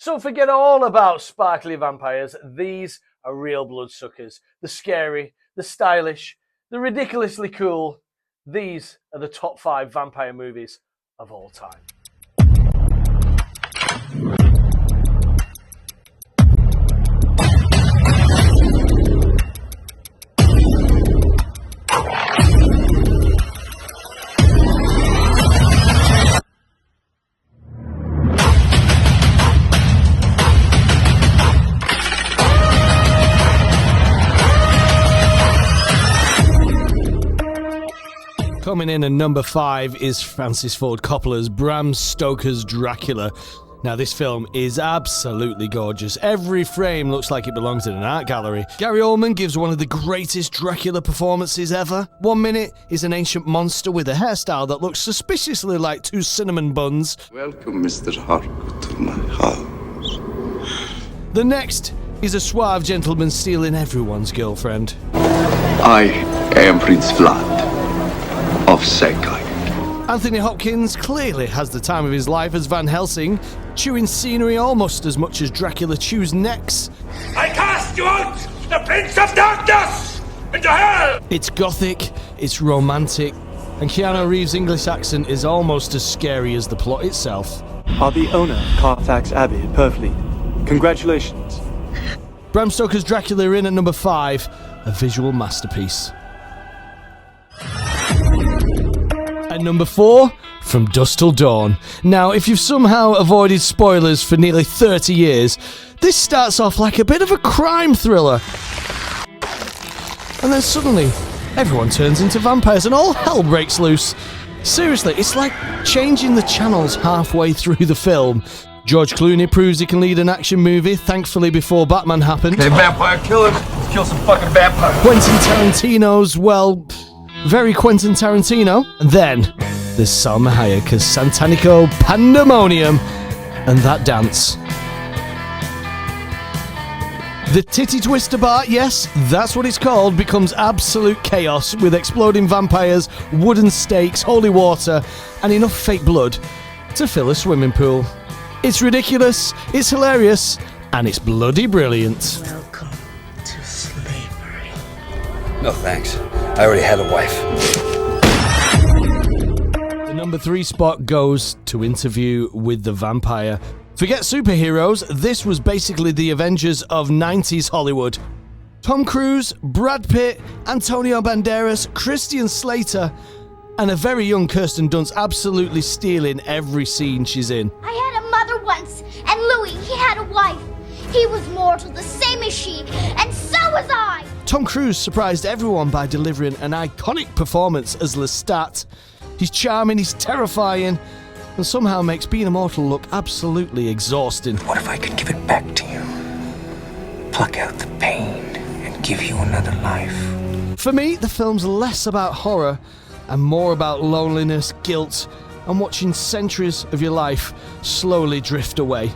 So forget all about sparkly vampires. These are real bloodsuckers. The scary, the stylish, the ridiculously cool. These are the top 5 vampire movies of all time. Coming in at number 5 is Francis Ford Coppola's Bram Stoker's Dracula. Now, this film is absolutely gorgeous. Every frame looks like it belongs in an art gallery. Gary Oldman gives one of the greatest Dracula performances ever. 1 minute is an ancient monster with a hairstyle that looks suspiciously like 2 cinnamon buns. Welcome, Mr. Harker, to my house. The next is a suave gentleman stealing everyone's girlfriend. I am Prince Vlad of Sekai. Anthony Hopkins clearly has the time of his life as Van Helsing, chewing scenery almost as much as Dracula chews necks. I cast you out, the Prince of Darkness, into hell! It's gothic, it's romantic, and Keanu Reeves' English accent is almost as scary as the plot itself. Are the owner of Carfax Abbey at Purfleet. Congratulations. Bram Stoker's Dracula in at number 5, a visual masterpiece. At number 4, From Dusk Till Dawn. Now, if you've somehow avoided spoilers for nearly 30 years, this starts off like a bit of a crime thriller. And then suddenly, everyone turns into vampires and all hell breaks loose. Seriously, it's like changing the channels halfway through the film. George Clooney proves he can lead an action movie, thankfully before Batman happened. Hey, vampire killer, let's kill some fucking vampires. Quentin Tarantino's, well, very Quentin Tarantino. And then there's Salma Hayek as Santanico Pandemonium and that dance. The titty twister bar, yes, that's what it's called, becomes absolute chaos with exploding vampires, wooden stakes, holy water, and enough fake blood to fill a swimming pool. It's ridiculous, it's hilarious, and it's bloody brilliant. Welcome to slavery. No thanks. I already had a wife. The number 3 spot goes to Interview with the Vampire. Forget superheroes, this was basically the Avengers of 90s Hollywood. Tom Cruise, Brad Pitt, Antonio Banderas, Christian Slater, and a very young Kirsten Dunst absolutely stealing every scene she's in. I had a mother once, and Louis, he had a wife. He was mortal, the same as she, and so was I. Tom Cruise surprised everyone by delivering an iconic performance as Lestat. He's charming, he's terrifying, and somehow makes being immortal look absolutely exhausting. What if I could give it back to you? Pluck out the pain and give you another life. For me, the film's less about horror and more about loneliness, guilt, and watching centuries of your life slowly drift away.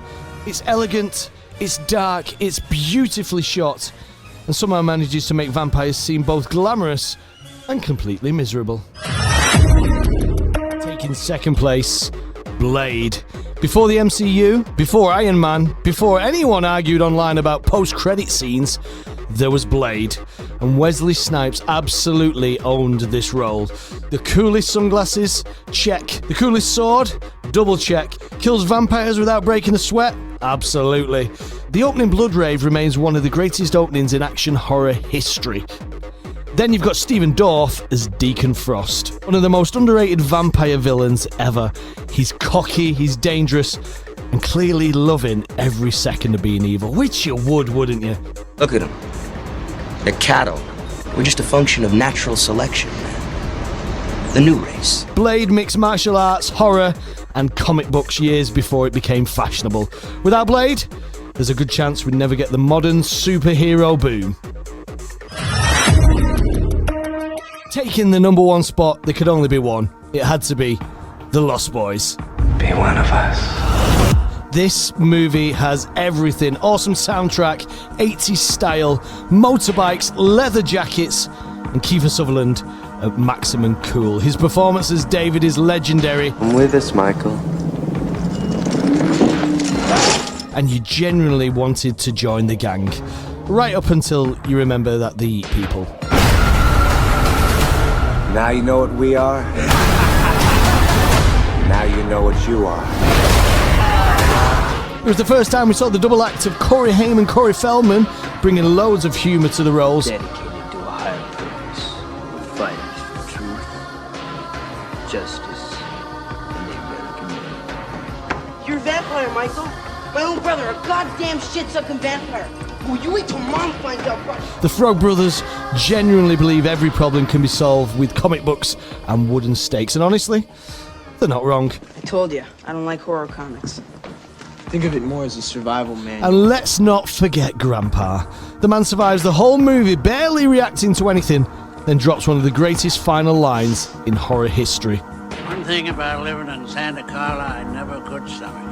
It's elegant, it's dark, it's beautifully shot, and somehow manages to make vampires seem both glamorous and completely miserable. Taking second place, Blade. Before the MCU, before Iron Man, before anyone argued online about post-credit scenes, there was Blade, and Wesley Snipes absolutely owned this role. The coolest sunglasses? Check. The coolest sword? Double check. Kills vampires without breaking a sweat? Absolutely. The opening blood rave remains one of the greatest openings in action horror history. Then you've got Stephen Dorff as Deacon Frost, one of the most underrated vampire villains ever. He's cocky, he's dangerous, and clearly loving every second of being evil, which you would, wouldn't you? Look at them. They're cattle. We're just a function of natural selection, man. The new race. Blade mixed martial arts, horror, and comic books years before it became fashionable. Without Blade, there's a good chance we'd never get the modern superhero boom. Taking the number 1 spot, there could only be one. It had to be The Lost Boys. Be one of us. This movie has everything. Awesome soundtrack, 80s style, motorbikes, leather jackets, and Kiefer Sutherland at maximum cool. His performance as David is legendary. I'm with us, Michael. and you genuinely wanted to join the gang. Right up until you remember that they eat people. Now you know what we are. Now you know what you are. It was the first time we saw the double act of Corey Haim and Corey Feldman, bringing loads of humour to the roles. Dedicated to a higher purpose, we're fighters for truth, justice, and the American way. You're a vampire, Michael. My own brother, a goddamn shit-sucking vampire. Will you wait till Mom finds out what? The Frog Brothers genuinely believe every problem can be solved with comic books and wooden stakes, and honestly, they're not wrong. I told you, I don't like horror comics. Think of it more as a survival manual. And let's not forget Grandpa. The man survives the whole movie barely reacting to anything, then drops one of the greatest final lines in horror history. One thing about living in Santa Carla I never could stomach.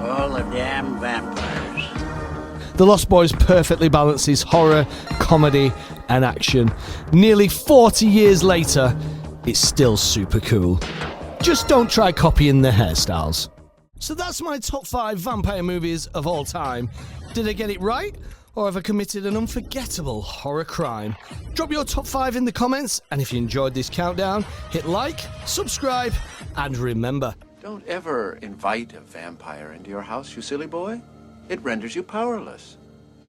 All the damn vampires. The Lost Boys perfectly balances horror, comedy, and action. Nearly 40 years later, it's still super cool. Just don't try copying their hairstyles. So that's my top 5 vampire movies of all time. Did I get it right? Or have I committed an unforgettable horror crime? Drop your top 5 in the comments, and if you enjoyed this countdown, hit like, subscribe, and remember. Don't ever invite a vampire into your house, you silly boy. It renders you powerless.